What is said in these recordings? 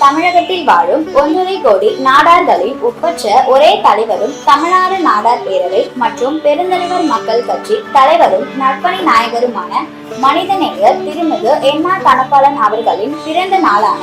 தமிழகத்தில் வாழும் 1.5 கோடி நாடார்களின் ஒப்பற்ற ஒரே தலைவரும் தமிழ்நாடு நாடார் பேரவை மற்றும் பெருந்தலைவர் மக்கள் கட்சி தலைவரும் நற்பணி நாயகருமான மனிதநேயர் திருமிகு என்ஆர் கணப்பாளன் அவர்களின் பிறந்த நாளான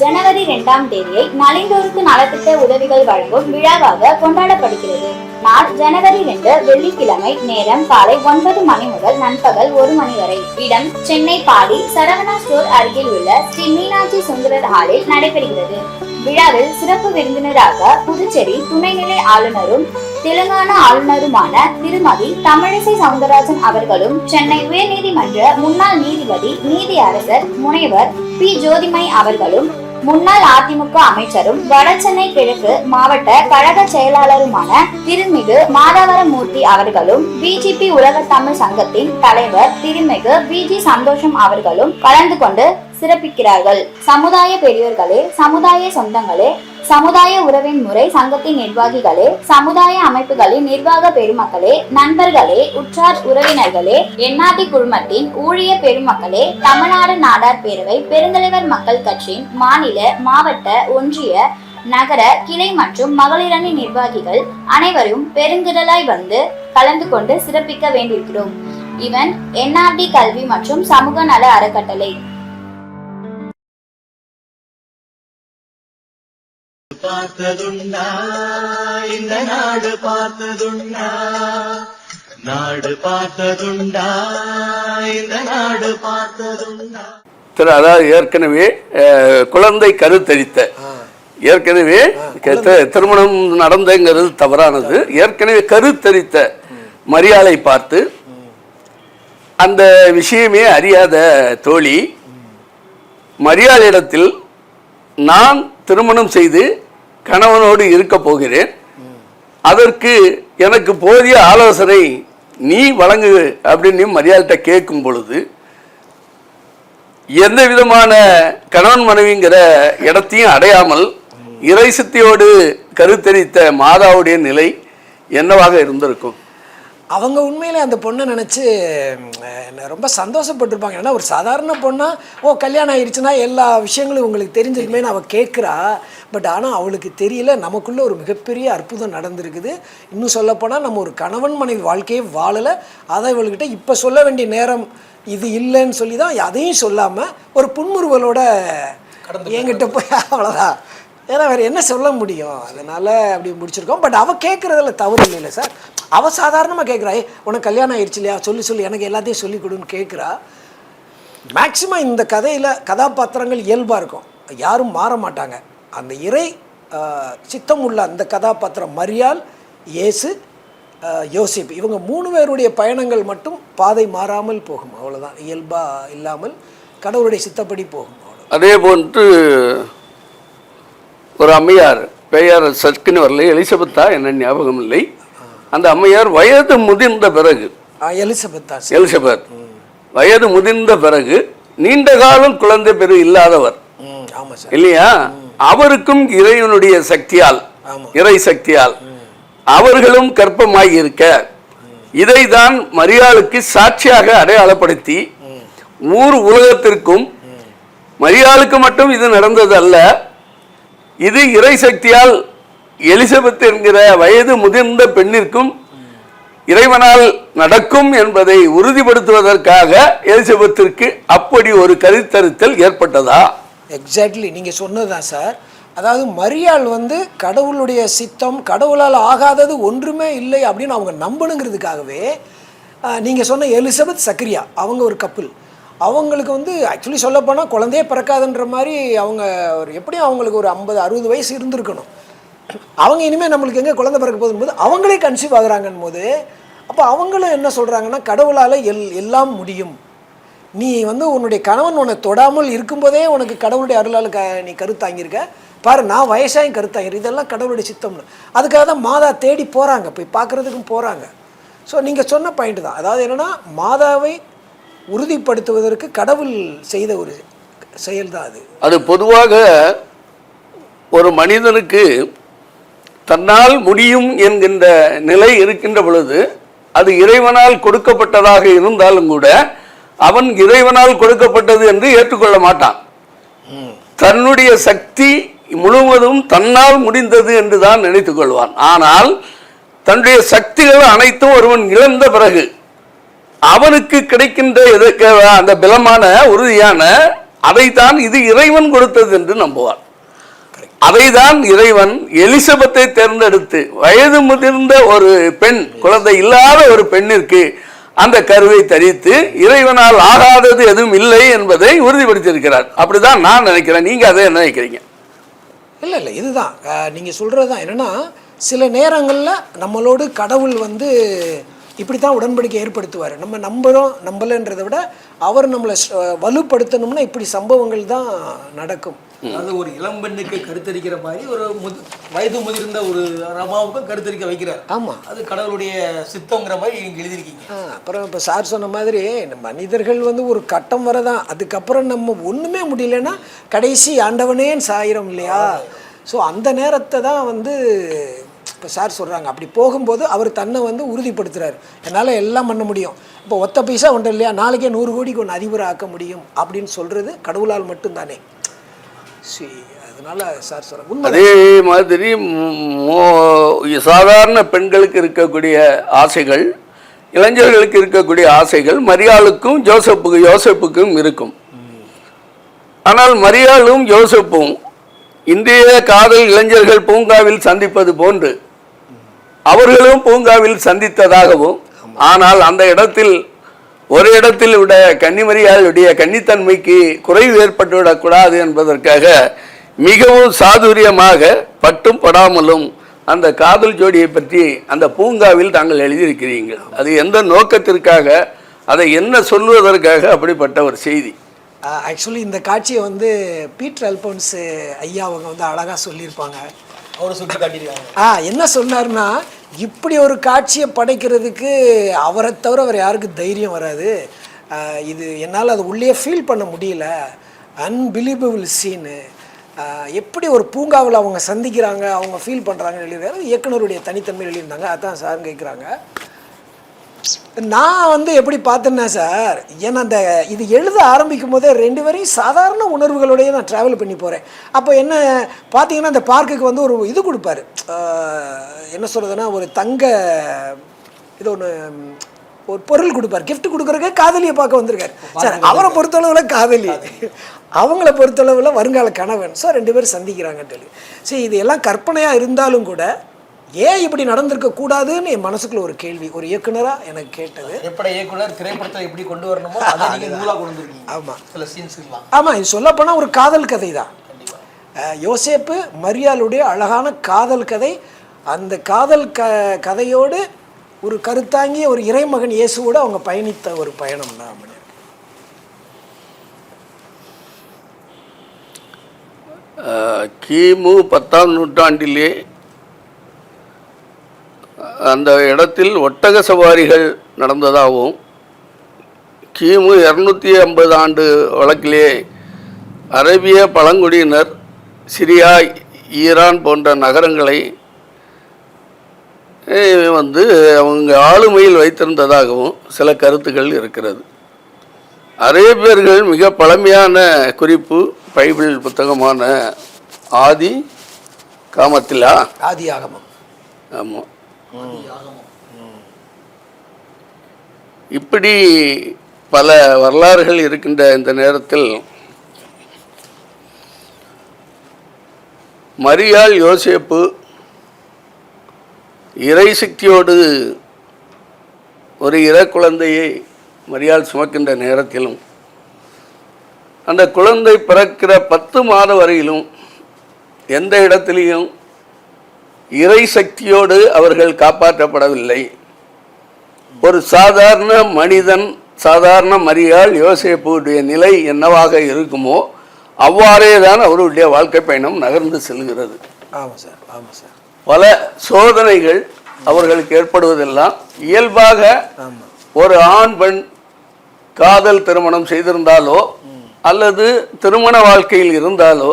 ஜனவரி 2ஆம் தேதியை நலிந்தோருக்கு நலத்திட்ட உதவிகள் வழங்கும் விழாவாக கொண்டாடப்படுகிறது. நாள் ஜனவரி 2 வெள்ளிக்கிழமை. நேரம் காலை 9 மணி முதல் நண்பகல் 1 மணி வரை. இடம் சென்னை பாடி சரவணா ஸ்டோர் அருகில் உள்ள ஸ்ரீ மீனாட்சி சுந்தரர் ஹாலில் நடைபெறுகிறது. விழாவில் சிறப்பு விருந்தினராக புதுச்சேரி துணைநிலை ஆளுநரும் தெலுங்கானா ஆளுநருமான திருமதி தமிழிசை சவுந்தரராஜன் அவர்களும், சென்னை உயர்நீதிமன்ற முன்னாள் நீதிபதி நீதியரசர் முனைவர் பி ஜோதிமணி அவர்களும், முன்னாள் அதிமுக அமைச்சரும் வடசென்னை கிழக்கு மாவட்ட கழக செயலாளருமான திருமிகு மாதவரமூர்த்தி அவர்களும், பிஜேபி உலக தமிழ் சங்கத்தின் தலைவர் திருமிகு பிஜி சந்தோஷம் அவர்களும் கலந்து கொண்டு சிறப்பிக்கிறார்கள். சமுதாய பெரியோர்களே, சமுதாய சொந்தங்களே, சமுதாய உறவின் முறை சங்கத்தின் நிர்வாகிகளே, சமுதாய அமைப்புகளின் நிர்வாக பெருமக்களே, நண்பர்களே, உற்றார் உறவினர்களே, என்ஆர்டி குழுமத்தின் ஊழிய பெருமக்களே, தமிழ்நாடு நாடார் பேரவை பெருந்தலைவர் மக்கள் கட்சியின் மாநில, மாவட்ட, ஒன்றிய, நகர, கிளை மற்றும் மகளிரணி நிர்வாகிகள் அனைவரும் பெருந்திரளாய் வந்து கலந்து கொண்டு சிறப்பிக்க வேண்டியிருக்கிறோம். இவன் என்ஆர்டி கல்வி மற்றும் சமூக நல அறக்கட்டளை. பார்த்ததுண்டா இந்த நாடு பார்த்ததுண்டா, நாடு பார்த்ததுண்டா இந்த நாடு பார்த்ததுண்டா. அதாவது ஏற்கனவே குழந்தை கருத்தரித்த ஏற்கனவே திருமணம் நடந்தங்கிறது தவறானது. ஏற்கனவே கருத்தரித்த மரியாதை பார்த்து அந்த விஷயமே அறியாத தோழி மரியாதையிடத்தில் நான் திருமணம் செய்து கணவனோடு இருக்க போகிறேன், அதற்கு எனக்கு போதிய ஆலோசனை நீ வழங்கு அப்படின்னு மரியாதை கேட்கும் பொழுது எந்த விதமான கணவன் மனைவிங்கிற இடத்தையும் அடையாமல் இறைசக்தியோடு கருத்தரித்த மாதாவுடைய நிலை என்னவாக இருந்திருக்கும்? அவங்க உண்மையிலே அந்த பொண்ணை நினச்சி ரொம்ப சந்தோஷப்பட்டிருப்பாங்க. ஏன்னா ஒரு சாதாரண பொண்ணா கல்யாணம் ஆயிடுச்சுன்னா எல்லா விஷயங்களும் உங்களுக்கு தெரிஞ்சிருக்குமேனு அவள் கேட்குறா. பட் ஆனால் அவளுக்கு தெரியல, நமக்குள்ளே ஒரு மிகப்பெரிய அற்புதம் நடந்திருக்குது. இன்னும் சொல்லப்போனால் நம்ம ஒரு கணவன் மனைவி வாழ்க்கையே வாழலை. அதை இவள்கிட்ட இப்போ சொல்ல வேண்டிய நேரம் இது இல்லைன்னு சொல்லி தான் அதையும் சொல்லாமல் ஒரு புன்முறுவலோட என்கிட்ட போய் அவ்வளோதான். ஏன்னா வேறு என்ன சொல்ல முடியும், அதனால் அப்படி முடிச்சிருக்கோம். பட் அவள் கேட்குறதில்ல தவறு இல்லை சார். அவள் சாதாரணமாக கேட்குறா, உனக்கு கல்யாணம் ஆயிடுச்சு இல்லையா, சொல்லி எனக்கு எல்லாத்தையும் சொல்லிக் கொடுன்னு கேட்குறா. மேக்சிமம் இந்த கதையில் கதாபாத்திரங்கள் இயல்பாக இருக்கும், யாரும் மாற மாட்டாங்க. அந்த இறை சித்தம் உள்ள அந்த கதாபாத்திரம் மரியாள், இயேசு, யோசிப், இவங்க 3 பேருடைய பயணங்கள் மட்டும் பாதை மாறாமல் போகும். அவ்வளோதான், இயல்பாக இல்லாமல் கடவுளுடைய சித்தப்படி போகும். அதே போன்று ஒரு அம்மையார், பெயர் சர்க்குன்னு வரல, எலிசபெத்தா என்ன ஞாபகம் இல்லை, அந்த அம்மையார் வயது முதிர்ந்த பிறகு எலிசபெத் வயது முதிர்ந்த பிறகு நீண்ட காலம் குழந்தை பெரு இல்லாதவர் இல்லையா, அவருக்கும் இறைவனுடைய சக்தியால், இறை சக்தியால் அவர்களும் கர்ப்பமாகி இருக்க, இதை தான் மரியாளுக்கு சாட்சியாக அடையாளப்படுத்தி ஊர் உலகத்திற்கும், மரியாளுக்கு மட்டும் இது நடந்தது அல்ல, இது இறை சக்தியால் எலிசபெத் என்கிற வயது முதிர்ந்த பெண்ணிற்கும் இறைவனால் நடக்கும் என்பதை உறுதிப்படுத்துவதற்காக எலிசபெத்திற்கு அப்படி ஒரு கருத்தரித்தல் ஏற்பட்டதா? எக்ஸாக்ட்லி நீங்கள் சொன்னதுதான் சார். அதாவது மரியாள் கடவுளுடைய சித்தம், கடவுளால் ஆகாதது ஒன்றுமே இல்லை அப்படின்னு அவங்க நம்பணுங்கிறதுக்காகவே நீங்கள் சொன்ன எலிசபெத் சக்கரியா அவங்க ஒரு கப்பிள். அவங்களுக்கு ஆக்சுவலி சொல்லப்போனால் குழந்தையே பிறக்காதுன்ற மாதிரி அவங்க எப்படியும் அவங்களுக்கு ஒரு 50-60 வயசு இருந்திருக்கணும். அவங்க இனிமேல் நம்மளுக்கு எங்கே குழந்தை பிறக்க போகும்போது அவங்களே கன்சீவ் ஆகுறாங்கன்னு போது, அப்போ அவங்களும் என்ன சொல்கிறாங்கன்னா, கடவுளால் எல்லாம் முடியும், நீ உன்னுடைய கணவன் உன்னை தொடாமல் இருக்கும்போதே உனக்கு கடவுளுடைய அருளால் நீ கருத்தாங்கியிருக்க பாரு, நான் வயசாயும் கருத்தாங்கிரு, இதெல்லாம் கடவுளுடைய சித்தம்னு. அதுக்காக தான் மாதா தேடி போகிறாங்க, போய் பார்க்குறதுக்கும் போகிறாங்க. ஸோ நீங்கள் சொன்ன பாயிண்ட் தான். அதாவது என்னென்னா, மாதாவை உறுதிப்படுத்துவதற்கு கடவுள் செய்த ஒரு செயல் தான் அது. அது பொதுவாக ஒரு மனிதனுக்கு தன்னால் முடியும் என்கின்ற நிலை இருக்கின்ற பொழுது, அது இறைவனால் கொடுக்கப்பட்டதாக இருந்தாலும் கூட அவன் இறைவனால் கொடுக்கப்பட்டது என்று ஏற்றுக்கொள்ள மாட்டான். தன்னுடைய சக்தி முழுவதும் தன்னால் முடிந்தது என்று தான் நினைத்துக் கொள்வான். ஆனால் தன்னுடைய சக்திகள் அனைத்தும் ஒருவன் இழந்த பிறகு அவனுக்கு கிடைக்கின்ற அந்த பலமான உறுதியான அதைத்தான் இது இறைவன் கொடுத்தது என்று நம்புவான். அதைதான் இறைவன் எலிசபெத்தை தேர்ந்தெடுத்து வயது முதிர்ந்த ஒரு பெண், குழந்தை இல்லாத ஒரு பெண்ணிற்கு அந்த கருவை தரித்து இறைவனால் ஆகாதது எதுவும் இல்லை என்பதை உறுதிப்படுத்தியிருக்கிறார். அப்படிதான் நான் நினைக்கிறேன். நீங்க அதை என்ன நினைக்கிறீங்க? இல்லை இதுதான் நீங்கள் சொல்கிறது தான். என்னென்னா சில நேரங்களில் நம்மளோடு கடவுள் வந்து இப்படி தான் உடன்படிக்கை ஏற்படுத்துவார். நம்ம நம்பலைன்றதை விட அவர் நம்மளை வலுப்படுத்தணும்னா இப்படி சம்பவங்கள் தான் நடக்கும். அது ஒரு இளம்பெண்ணுக்கு கருத்தரிக்கிற மாதிரி ஒரு வயது முதிர்ந்த ஒரு ரமாவுக்கும் கருத்தரிக்க வைக்கிறார். ஆமாம், அது கடவுளுடைய சித்தங்கிற மாதிரி நீங்கள் எழுதியிருக்கீங்க. அப்புறம் இப்போ சார் சொன்ன மாதிரி மனிதர்கள் வந்து ஒரு கட்டம் வரதான், அதுக்கப்புறம் நம்ம ஒன்றுமே முடியலன்னா கடைசி ஆண்டவனேன்னு சாயிரம் இல்லையா? ஸோ அந்த நேரத்தை தான் வந்து இப்போ சார் சொல்கிறாங்க. அப்படி போகும்போது அவர் தன்னை வந்து உறுதிப்படுத்துகிறார். என்னால் எல்லாம் பண்ண முடியும். இப்போ ஒத்த பைசா ஒன்றும் இல்லையா, நாளைக்கே 100 கோடிக்கு ஒன்று அதிபராக ஆக்க முடியும் அப்படின்னு சொல்கிறது கடவுளால் மட்டும்தானே. அதனால சார் சொல்கிறாங்க. அதே மாதிரி சாதாரண பெண்களுக்கு இருக்கக்கூடிய ஆசைகள், இளைஞர்களுக்கு இருக்கக்கூடிய ஆசைகள் மரியாளுக்கும் யோசேப்புக்கும் இருக்கும். ஆனால் மரியாளும் யோசேப்பும் இன்றைய காதல் இளைஞர்கள் பூங்காவில் சந்திப்பது போன்று அவர்களும் பூங்காவில் சந்தித்ததாகவும், ஆனால் அந்த இடத்தில் ஒரு இடத்தில் விட கன்னிமரியாளுடைய கன்னித்தன்மைக்கு குறைவு ஏற்பட்டுவிடக்கூடாது என்பதற்காக மிகவும் சாதுரியமாக பட்டும் படாமலும் அந்த காதல் ஜோடியை பற்றி அந்த பூங்காவில் தாங்கள் எழுதியிருக்கிறீர்கள். அது எந்த நோக்கத்திற்காக, அதை என்ன சொல்வதற்காக அப்படிப்பட்ட ஒரு செய்தி? ஆக்சுவலி இந்த காட்சியை வந்து பீட்டர் அல்போன்ஸ் ஐயா அவங்க வந்து அழகாக சொல்லியிருப்பாங்க. அவரை சுட்டி காட்டியிருக்காங்க. என்ன சொன்னார்னா, இப்படி ஒரு காட்சியை படைக்கிறதுக்கு அவரை தவிர வேறு யாருக்கு தைரியம் வராது. இது என்னால் அது உள்ளே ஃபீல் பண்ண முடியல. அன்பிலீவபிள் சீனு. எப்படி ஒரு பூங்காவில் அவங்க சந்திக்கிறாங்க, அவங்க ஃபீல் பண்ணுறாங்கன்னு எழுதியிருக்காரு. இயக்குனருடைய தனித்தன்மை எழுதியிருந்தாங்க. அதான் சார் கேட்குறாங்க. நான் வந்து எப்படி பார்த்தேன்னா சார், ஏன்னா அந்த இது எழுத ஆரம்பிக்கும் போதே 2 பேரையும் சாதாரண உணர்வுகளோடையே நான் ட்ராவல் பண்ணி போகிறேன். அப்போ என்ன பார்த்தீங்கன்னா, அந்த பார்க்குக்கு வந்து ஒரு இது கொடுப்பாரு, என்ன சொல்கிறதுனா ஒரு தங்க இது ஒன்று ஒரு பொருள் கொடுப்பார். கிஃப்ட் கொடுக்குறதுக்கு காதலியை பார்க்க வந்திருக்காரு சார். அவரை பொறுத்தளவில் காதலி, அவங்கள பொறுத்தளவில் வருங்கால கணவன். ஸோ 2 பேரும் சந்திக்கிறாங்கன்னு சொல்லி. சரி, இது எல்லாம் கற்பனையாக இருந்தாலும் கூட ஏன் இப்படி நடந்திருக்க கூடாதுன்னு என் மனசுக்குள்ள ஒரு கேள்வி, ஒரு இயக்குனராக எனக்கு கேட்டது. எப்படி இயக்குனர் திரைப்படத்தை எப்படி கொண்டு வரணுமோ அதை நீங்கள் நூலாக கொண்டு வந்துருக்கீங்க. ஆமாம், சில சீன்ஸ்லாம். ஆமாம், இது சொல்லப்போனால் ஒரு காதல் கதை தான். யோசேப்பு மரியாளுடைய அழகான காதல் கதை. அந்த காதல் கதையோடு ஒரு கருத்தாங்கிய ஒரு இறைமகன் இயேசுவோடு அவங்க பயணித்த ஒரு பயணம் தான். கிமு 10ஆம் நூற்றாண்டிலே அந்த இடத்தில் ஒட்டக சவாரிகள் நடந்ததாகவும், கிமு 250 ஆண்டு வழக்கிலே அரேபிய பழங்குடியினர் சிரியா, ஈரான் போன்ற நகரங்களை வந்து அவங்க ஆளுமையில் வைத்திருந்ததாகவும் சில கருத்துக்கள் இருக்கிறது. அரேபியர்கள் மிக பழமையான குறிப்பு பைபிள் புத்தகமான ஆதி ஆகமம். ஆமாம், இப்படி பல வரலாறுகள் இருக்கின்ற இந்த நேரத்தில் மரியாள் யோசேப்பு இறை சக்தியோடு ஒரு குழந்தையை மரியாள் சுமக்கின்ற நேரத்திலும் அந்த குழந்தை பிறக்கிற 10 மாத வரையிலும் எந்த இடத்திலையும் இறை சக்தியோடு அவர்கள் காப்பாற்றப்படவில்லை. ஒரு சாதாரண மனிதன், சாதாரண மரியாள் யோசேப்புடைய நிலை என்னவாக இருக்குமோ அவ்வாறே தான் அவருடைய வாழ்க்கை பயணம் நகர்ந்து செல்கிறது. ஆமாம் சார், ஆமாம் சார். பல சோதனைகள் அவர்களுக்கு ஏற்படுவதெல்லாம் இயல்பாக ஒரு ஆண் பெண் காதல் திருமணம் செய்திருந்தாலோ அல்லது திருமண வாழ்க்கையில் இருந்தாலோ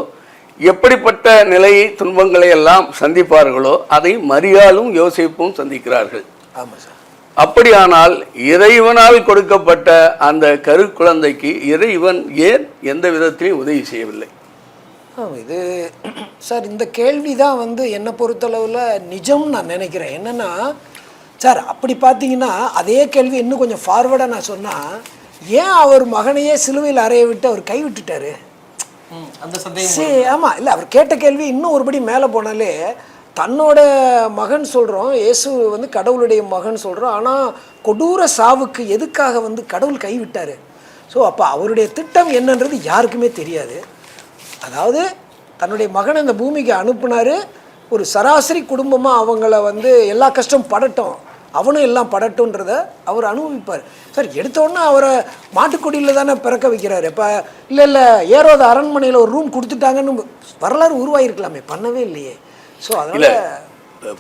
எப்படிப்பட்ட நிலையை துன்பங்களை எல்லாம் சந்திப்பார்களோ அதை மரியாளும் யோசேப்பும் சந்திக்கிறார்கள். ஆமாம் சார். அப்படியானால் இறைவனால் கொடுக்கப்பட்ட அந்த கருக்குழந்தைக்கு இறைவன் ஏன் எந்த விதத்திலையும் உதவி செய்யவில்லை? இது சார் இந்த கேள்வி தான் வந்து என்னை பொறுத்தளவில் நிஜம் நான் நினைக்கிறேன். என்னென்னா சார் அப்படி பார்த்தீங்கன்னா அதே கேள்வி இன்னும் கொஞ்சம் ஃபார்வர்டாக நான் சொன்னால், ஏன் அவர் மகனையே சிலுவையில் அறைய விட்டு அவர் கைவிட்டுட்டாரு? அந்த சந்தேகம் சரி, ஆமாம், இல்லை அவர் கேட்ட கேள்வி இன்னும் ஒருபடி மேலே போனாலே, தன்னோட மகன் சொல்கிறோம், இயேசு வந்து கடவுளுடைய மகன் சொல்கிறோம், ஆனால் கொடூர சாவுக்கு எதுக்காக வந்து கடவுள் கைவிட்டார்? ஸோ அப்போ அவருடைய திட்டம் என்னன்றது யாருக்குமே தெரியாது. அதாவது தன்னுடைய மகனை இந்த பூமிக்கு அனுப்புனார், ஒரு சராசரி குடும்பமாக அவங்கள வந்து எல்லா கஷ்டம் படட்டும், அவனும் எல்லாம் படட்டும்ன்றத அவர் அனுபவிப்பார். சார் எடுத்தோடனே அவரை மாட்டுக்கொடியில் தானே பிறக்க வைக்கிறாரு. இப்போ இல்லை ஏரோத அரண்மனையில் ஒரு ரூம் கொடுத்துட்டாங்கன்னு வரலாறு உருவாகிருக்கலாமே, பண்ணவே இல்லையே. ஸோ அதனால்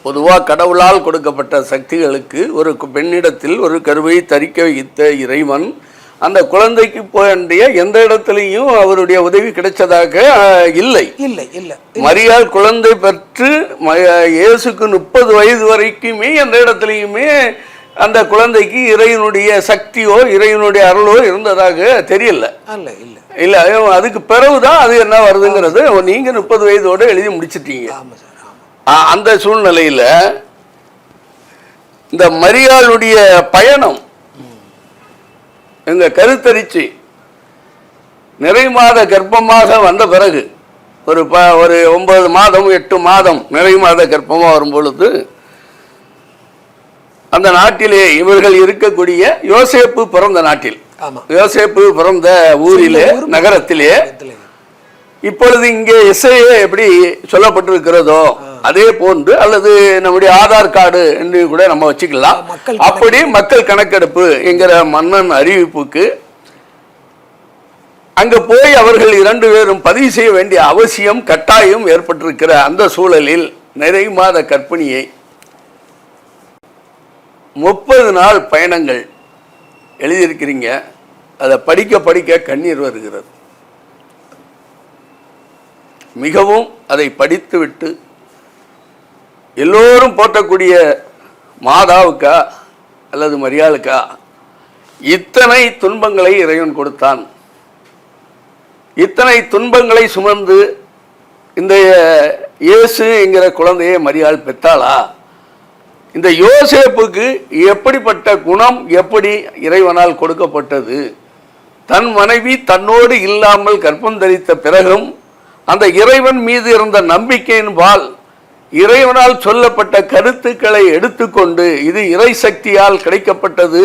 பொதுவாக கடவுளால் கொடுக்கப்பட்ட சக்திகளுக்கு ஒரு பெண்ணிடத்தில் ஒரு கருவை தரிக்க வைத்த இறைவன் அந்த குழந்தைக்கு வேண்டிய எந்த இடத்துலையும் அவருடைய உதவி கிடைச்சதாக இல்லை. இல்லை இல்லை மரியாள் குழந்தை பெற்று இயேசுக்கு 30 வயது வரைக்குமே எந்த இடத்துலையுமே அந்த குழந்தைக்கு இறைவனுடைய சக்தியோ இறைவனுடைய அருளோ இருந்ததாக தெரியல. இல்லை அதுக்கு பிறகுதான் அது என்ன வருதுங்கிறது நீங்க 30 வயதோடு எழுதி முடிச்சிட்டீங்க. அந்த சூழ்நிலையில இந்த மரியாளுடைய பயணம் எங்க கருத்தரிச்சு நிறை மாத கர்ப்பமாக வந்த பிறகு ஒரு 9 மாதம் 8 மாதம் நிறை மாத கர்ப்பமாக வரும் பொழுது அந்த நாட்டிலே இவர்கள் இருக்கக்கூடிய யோசேப்பு பிறந்த நாட்டில், யோசேப்பு பிறந்த ஊரிலே நகரத்திலே இப்பொழுது இங்கே எஸ்ஐஏ எப்படி சொல்லப்பட்டிருக்கிறதோ அதே போன்று அல்லது நம்முடைய ஆதார் கார்டு என்று கூட நம்ம வச்சுக்கலாம். அப்படி மக்கள் கணக்கெடுப்பு என்கிற மன்னன் அறிவிப்புக்கு அங்க போய் அவர்கள் 2 பேரும் பதிவு செய்ய வேண்டிய அவசியம் கட்டாயம் ஏற்பட்டிருக்கிற அந்த சூழலில் நிறை மாத கர்ப்பிணியை 30 நாள் பயணங்கள் எழுதியிருக்கிறீங்க. அதை படிக்க படிக்க கண்ணீர் வருகிறது. மிகவும் அதை படித்து விட்டு எல்லோரும் போற்றக்கூடிய மாதாவுக்கா அல்லது மரியாளுக்கா இத்தனை துன்பங்களை இறைவன் கொடுத்தான்? இத்தனை துன்பங்களை சுமந்து இந்த இயேசு என்கிற குழந்தையை மரியாள் பெற்றாளா? இந்த யோசேப்புக்கு எப்படிப்பட்ட குணம் எப்படி இறைவனால் கொடுக்கப்பட்டது? தன் மனைவி தன்னோடு இல்லாமல் கர்ப்பம் தரித்த பிறகும் அந்த இறைவன் மீது இருந்த நம்பிக்கையின்பால் இறைவனால் சொல்லப்பட்ட கருத்துக்களை எடுத்துக்கொண்டு இது இறை சக்தியால் கிடைக்கப்பட்டது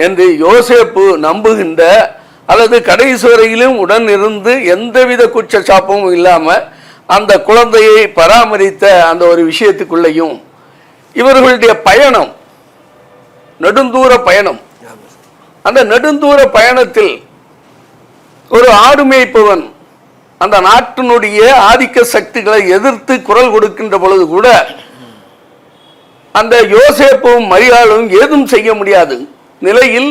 என்று யோசேப்பு நம்புகின்ற அல்லது கடைசி வரையிலும் உடன் இருந்து எந்தவித குற்றச்சாப்பும் இல்லாமல் அந்த குழந்தையை பராமரித்த அந்த ஒரு விஷயத்துக்குள்ளேயும் இவர்களுடைய பயணம் நெடுந்தூர பயணம். அந்த நெடுந்தூர பயணத்தில் ஒரு ஆடு மேய்ப்பவன் அந்த நாட்டினுடைய ஆதிக்க சக்திகளை எதிர்த்து குரல் கொடுக்கின்ற பொழுது கூட அந்த யோசேப்பும் மரியாளும் ஏதும் செய்ய முடியாது நிலையில்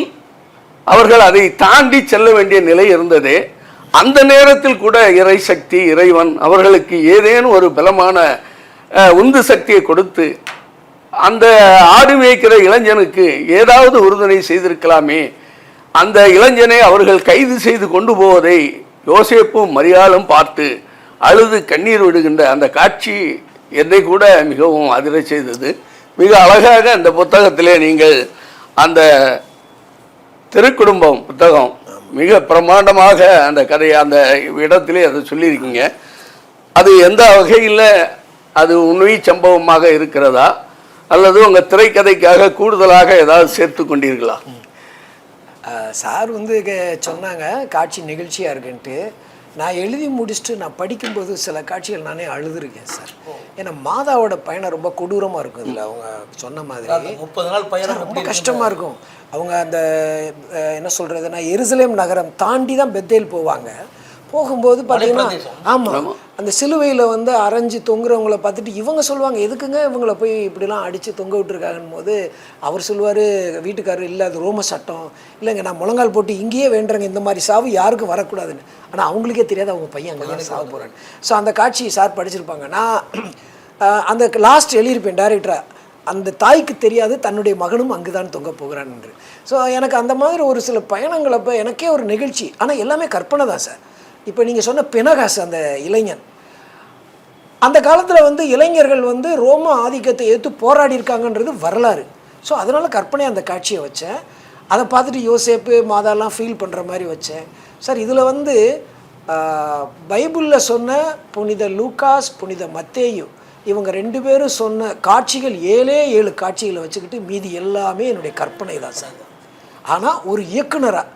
அவர்கள் அதை தாண்டி செல்ல வேண்டிய நிலை இருந்ததே. அந்த நேரத்தில் கூட இறை சக்தி இறைவன் அவர்களுக்கு ஏதேனும் ஒரு பலமான உந்து சக்தியை கொடுத்து அந்த ஆடு மேய்க்கிற இளைஞனுக்கு ஏதாவது உறுதுணை செய்திருக்கலாமே. அந்த இளைஞனை அவர்கள் கைது செய்து கொண்டு போவதை யோசேப்பும் மரியாளும் பார்த்து அழுது கண்ணீர் விடுகின்ற அந்த காட்சி என்னை கூட மிகவும் அதிர செய்தது. மிக அழகாக அந்த புத்தகத்திலே நீங்கள் அந்த திருக்குடும்பம் புத்தகம் மிக பிரமாண்டமாக அந்த கதையை அந்த இடத்திலே அதை சொல்லியிருக்கீங்க. அது எந்த வகையில் அது உண்மை சம்பவமாக இருக்கிறதா அல்லது உங்கள் திரைக்கதைக்காக கூடுதலாக ஏதாவது சேர்த்து கொண்டீர்களா? சார் வந்து சொன்னாங்க காட்சி நிகழ்ச்சியாக இருக்குன்ட்டு. நான் எழுதி முடிச்சுட்டு நான் படிக்கும்போது சில காட்சிகள் நானே அழுதுருக்கேன் சார். ஏன்னா மாதாவோட பயணம் ரொம்ப கொடூரமாக இருக்கும். இதில் அவங்க சொன்ன மாதிரி 30 நாள் பயணம் ரொம்ப கஷ்டமாக இருக்கும். அவங்க அந்த என்ன சொல்கிறதுனா எருசலேம் நகரம் தாண்டி தான் பெத்தேல் போவாங்க. போகும்போது பார்த்தீங்கன்னா ஆமாம் அந்த சிலுவையில் வந்து அரைஞ்சி தொங்குறவங்கள பார்த்துட்டு இவங்க சொல்லுவாங்க எதுக்குங்க இவங்கள போய் இப்படிலாம் அடித்து தொங்க விட்டுருக்காங்கன்னு போது அவர் சொல்லுவார் வீட்டுக்காரர் இல்லை அது ரோம சட்டம் இல்லைங்க நான் முழங்கால் போட்டு இங்கேயே வேண்டுறேங்க இந்த மாதிரி சாவு யாருக்கும் வரக்கூடாதுன்னு. ஆனால் அவங்களுக்கே தெரியாது அவங்க பையன் அங்கே தான் சாவு போகிறான்னு. ஸோ அந்த காட்சி சார் படிச்சிருப்பாங்க. நான் அந்த லாஸ்ட் எழுதியிருப்பேன் டைரக்டராக அந்த தாய்க்கு தெரியாது தன்னுடைய மகனும் அங்கு தான் தொங்க போகிறான் என்று. ஸோ எனக்கு அந்த மாதிரி ஒரு சில பயணங்களப்போ எனக்கே ஒரு நிகழ்ச்சி. ஆனால் எல்லாமே கற்பனை தான் சார். இப்போ நீங்கள் சொன்ன பினகாசு அந்த இளைஞன், அந்த காலத்தில் வந்து இளைஞர்கள் வந்து ரோம ஆதிக்கத்தை எடுத்து போராடி இருக்காங்கன்றது வரலாறு. ஸோ அதனால் கற்பனை அந்த காட்சியை வச்சேன். அதை பார்த்துட்டு யோசேப்பு மாதாலாம் ஃபீல் பண்ணுற மாதிரி வச்சேன். சார் இதில் வந்து பைபிளில் சொன்ன புனித லூக்காஸ், புனித மத்தேயு, இவங்க 2 பேரும் சொன்ன காட்சிகள் 7 காட்சிகளை வச்சுக்கிட்டு மீதி எல்லாமே என்னுடைய கற்பனை தான் சார். ஆனால் ஒரு இயக்குனராக,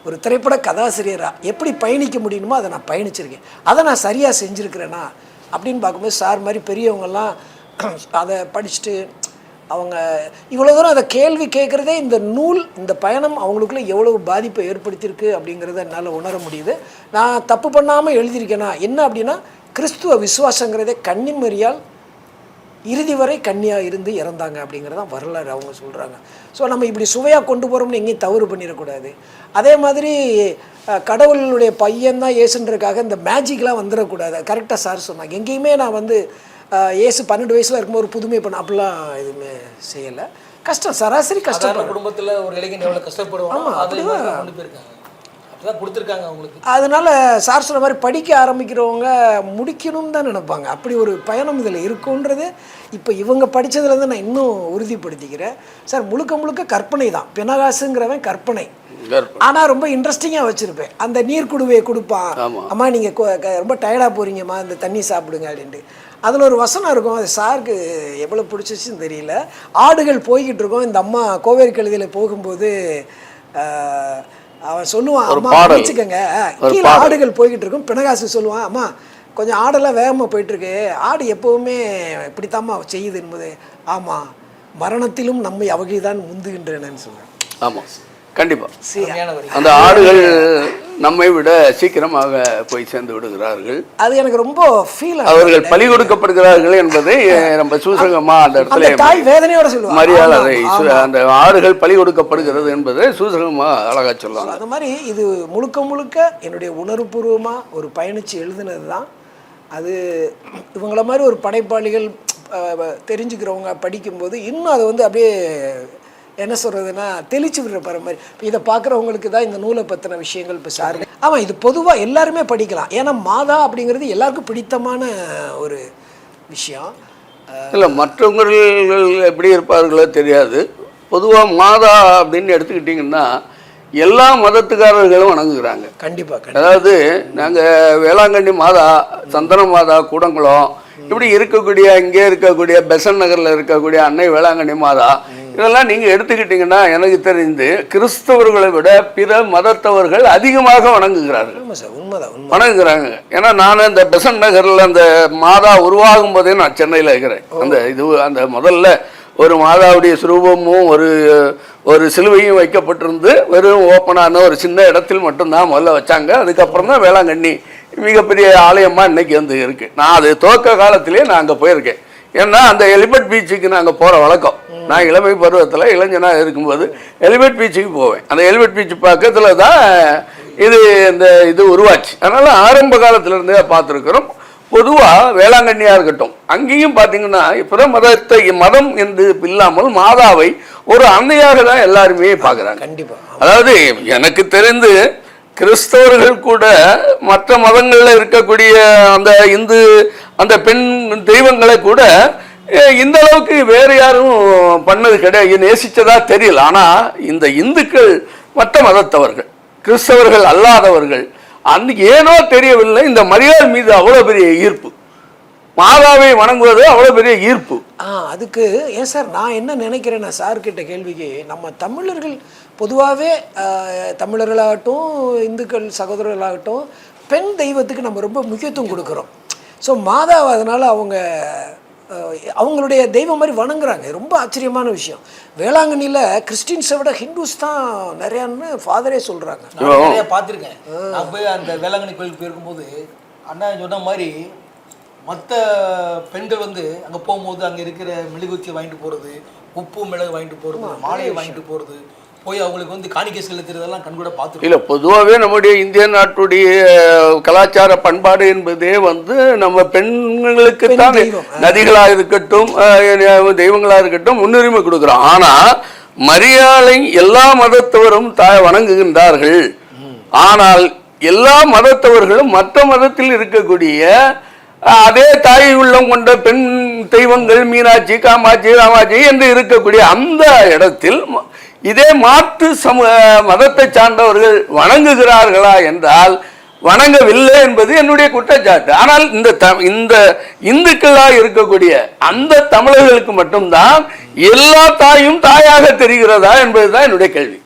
ஒரு திரைப்பட கதாசிரியராக எப்படி பயணிக்க முடியுமோ அதை நான் பயணிச்சிருக்கேன். அதை நான் சரியாக செஞ்சுருக்கிறேன்னா அப்படின்னு பார்க்கும்போது சார் மாதிரி பெரியவங்கெல்லாம் அதை படிச்சுட்டு அவங்க இவ்வளோ தூரம் அதை கேள்வி கேட்குறதே இந்த நூல், இந்த பயணம் அவங்களுக்குள்ள எவ்வளவு பாதிப்பை ஏற்படுத்தியிருக்கு அப்படிங்கிறத என்னால் உணர முடியுது. நான் தப்பு பண்ணாமல் எழுதியிருக்கேன்னா என்ன அப்படின்னா, கிறிஸ்துவ விசுவாசங்கிறதே கன்னிமரியால் இறுதி வரை கன்னியாக இருந்து இறந்தாங்க அப்படிங்கிறதான் வரலாறு அவங்க சொல்கிறாங்க. ஸோ நம்ம இப்படி சுவையாக கொண்டு போகிறோம்னு எங்கேயும் தவறு பண்ணிடக்கூடாது. அதே மாதிரி கடவுளுடைய பையன்தான் ஏசுன்றதுக்காக இந்த மேஜிக்லாம் வந்துடக்கூடாது. கரெக்டாக சார் சொன்னாங்க. எங்கேயுமே நான் வந்து ஏசு 12 வயசில் இருக்கும்போது ஒரு புதுமை பண்ண அப்படிலாம் எதுவுமே செய்யலை. கஷ்டம், சராசரி கஷ்டம். குடும்பத்தில் ஒரு இளைஞன் எவ்வளோ கஷ்டப்படுவாங்க, அப்படிதான் கொண்டு போயிருக்காங்க, அப்படிதான் கொடுத்துருக்காங்க அவங்களுக்கு. அதனால சார் சொன்ன மாதிரி படிக்க ஆரம்பிக்கிறவங்க முடிக்கணும்னு தான் நினைப்பாங்க. அப்படி ஒரு பயணம் இதில் இருக்குன்றது இப்போ இவங்க படித்ததுலேருந்து நான் இன்னும் உறுதிப்படுத்திக்கிறேன். சார் முழுக்க முழுக்க கற்பனை தான். பினகாசுங்கிறவன் கற்பனை, ஆனால் ரொம்ப இன்ட்ரெஸ்டிங்காக வச்சுருப்பேன். அந்த நீர்க்குடுவையை கொடுப்பான், அம்மா நீங்கள் ரொம்ப டயர்டாக போகிறீங்கம்மா இந்த தண்ணி சாப்பிடுங்க அப்படின்ட்டு. அதில் ஒரு வசனம் இருக்கும், அது சாருக்கு எவ்வளோ பிடிச்சிச்சுன்னு தெரியல. ஆடுகள் போய்கிட்டு இருக்கோம், இந்த அம்மா கோவேரி கழுதியில் போகும்போது அவன் சொல்லுவான், அம்மா பிடிச்சிக்கங்க, கீழே ஆடுகள் போய்கிட்டு இருக்கும். பினகாசு சொல்லுவான், அம்மா கொஞ்சம் ஆடெல்லாம் வேகமாக போயிட்டுருக்கு, ஆடு எப்போவுமே இப்படித்தாம்மா செய்யுது என்பது. ஆமாம், மரணத்திலும் நம்மை அவகைதான் முந்துகின்றனன்னு சொல்லுவேன். ஆமாம், கண்டிப்பாக அந்த ஆடுகள் நம்மை விட சீக்கிரமாக போய் சேர்ந்து விடுகிறார்கள். அது எனக்கு ரொம்ப ஃபீல். அவர்கள் பலி கொடுக்கப்படுகிறார்கள் என்பதை நம்ம சூசகமா அந்த இடத்துல தாய் வேதனையோட சொல்லுவாங்க. மரியாதை அந்த ஆடுகள் பலி கொடுக்கப்படுகிறது என்பதை சூசகமா அழகா சொல்லுவாங்க. அது மாதிரி இது முழுக்க முழுக்க என்னுடைய உணர்வுபூர்வமாக ஒரு பயணிச்சு எழுதுனது தான். அது இவங்கள மாதிரி ஒரு படைப்பாளிகள் தெரிஞ்சுக்கிறவங்க படிக்கும்போது இன்னும் அதை வந்து அப்படியே என்ன சொல்கிறதுனா தெளிச்சு விடுற மாதிரி. இப்போ இதை பார்க்குறவங்களுக்கு தான் இந்த நூலை பற்றின விஷயங்கள் இப்போ சார். ஆமாம், இது பொதுவாக எல்லாருமே படிக்கலாம். ஏன்னா மாதா அப்படிங்கிறது எல்லாருக்கும் பிடித்தமான ஒரு விஷயம். இல்லை, மற்றவர்கள் எப்படி இருப்பார்களோ தெரியாது. பொதுவாக மாதா அப்படின்னு எடுத்துக்கிட்டிங்கன்னா எல்லா மதத்துக்காரர்களும் வணங்குகிறாங்க. கண்டிப்பாக. அதாவது நாங்கள் வேளாங்கண்ணி மாதா, சந்தன மாதா, கூடங்குளம் இப்படி இருக்கக்கூடிய இங்கே இருக்கக்கூடிய பெசன் நகரில் இருக்கக்கூடிய அன்னை வேளாங்கண்ணி மாதா, இதெல்லாம் நீங்கள் எடுத்துக்கிட்டிங்கன்னா எனக்கு தெரிந்து கிறிஸ்தவர்களை விட பிற மதத்தவர்கள் அதிகமாக வணங்குகிறார்கள். வணங்குகிறாங்க. ஏன்னா நான் இந்த பெசன் நகரில் அந்த மாதா உருவாகும் போதே நான் சென்னையில் இருக்கிறேன். அந்த முதல்ல ஒரு மாதாவுடைய சுரூபமும் ஒரு சிலுவையும் வைக்கப்பட்டிருந்து வெறும் ஓப்பனான ஒரு சின்ன இடத்தில் மட்டும்தான் முதல்ல வச்சாங்க. அதுக்கப்புறம் தான் வேளாங்கண்ணி மிகப்பெரிய ஆலயமாக இன்னைக்கு வந்து இருக்கு. நான் அது துவக்க காலத்திலேயே நான் அங்கே போயிருக்கேன். ஏன்னா அந்த எலிபெட் பீச்சுக்கு நாங்கள் போகிற வழக்கம். நான் இளமை பருவத்தில் இளைஞனாக இருக்கும்போது எலிபெட் பீச்சுக்கு போவேன். அந்த எலிபெட் பீச்சு பக்கத்தில் தான் இது உருவாச்சு. அதனால் ஆரம்ப காலத்திலேருந்தே பார்த்துருக்குறோம். பொதுவாக வேளாங்கண்ணியாக இருக்கட்டும், அங்கேயும் பார்த்தீங்கன்னா பிற மதம் என்று இல்லாமல் மாதாவை ஒரு அன்னையாக தான் எல்லாருமே பார்க்குறாங்க. கண்டிப்பாக. அதாவது எனக்கு தெரிந்து கிறிஸ்தவர்கள் கூட மற்ற மதங்களில் இருக்கக்கூடிய அந்த பெண் தெய்வங்களை கூட இந்த அளவுக்கு வேறு யாரும் பண்ணது கிடையாது, நேசிச்சதா தெரியல. ஆனால் இந்த இந்துக்கள், மற்ற மதத்தவர்கள், கிறிஸ்தவர்கள் அல்லாதவர்கள் ஏனோ தெரியவில்லை, இந்த மரியாதை மீது அவ்வளோ பெரிய ஈர்ப்பு, மாதாவை வணங்குவது அவ்வளோ பெரிய ஈர்ப்பு. அதுக்கு ஏன் சார் நான் என்ன நினைக்கிறேன்னா, சார்கிட்ட கேள்விக்கு நம்ம தமிழர்கள் பொதுவாகவே தமிழர்களாகட்டும் இந்துக்கள் சகோதரர்களாகட்டும் பெண் தெய்வத்துக்கு நம்ம ரொம்ப முக்கியத்துவம் கொடுக்குறோம். ஸோ மாதாவை அதனால் அவங்களுடைய தெய்வம் மாதிரி வணங்குறாங்க. ரொம்ப ஆச்சரியமான விஷயம். வேளாங்கண்ணியில் கிறிஸ்டின்ஸை விட ஹிந்துஸ் தான் நிறையான்னு ஃபாதரே சொல்கிறாங்க. நான் நிறையா பார்த்துருக்கேன். நான் போய் அந்த வேளாங்கண்ணி கோயிலுக்கு போயிருக்கும்போது அண்ணா சொன்ன மாதிரி மற்ற பெண்கள் வந்து அங்கே போகும்போது அங்கே இருக்கிற மெழுகுச்சி வாங்கிட்டு போகிறது, உப்பு மிளகு வாங்கிட்டு போகிறது, மாலையை வாங்கிட்டு போகிறது, போய் அவங்களுக்கு வந்து காணிக்கை செலுத்துறதெல்லாம் கண்கூட பார்த்து. இல்லை, பொதுவாகவே நம்முடைய இந்திய நாட்டுடைய கலாச்சார பண்பாடு என்பதே வந்து நம்ம பெண்களுக்கு தான் நதிகளாக இருக்கட்டும் தெய்வங்களாக இருக்கட்டும் முன்னுரிமை கொடுக்குறோம். ஆனால் மரியாதை எல்லா மதத்தவரும் வணங்குகின்றார்கள். ஆனால் எல்லா மதத்தவர்களும் மற்ற மதத்தில் இருக்கக்கூடிய அதே தாய் உள்ளம் கொண்ட பெண் தெய்வங்கள் மீனாட்சி, காமாட்சி, ராமாட்சி என்று இருக்கக்கூடிய அந்த இடத்தில் இதே மாற்று மதத்தை சார்ந்தவர்கள் வணங்குகிறார்களா என்றால் வணங்கவில்லை என்பது என்னுடைய குற்றச்சாட்டு. ஆனால் இந்த இந்துக்களாக இருக்கக்கூடிய அந்த தமிழர்களுக்கு மட்டும்தான் எல்லா தாயும் தாயாக தெரிகிறதா என்பதுதான் என்னுடைய கேள்வி.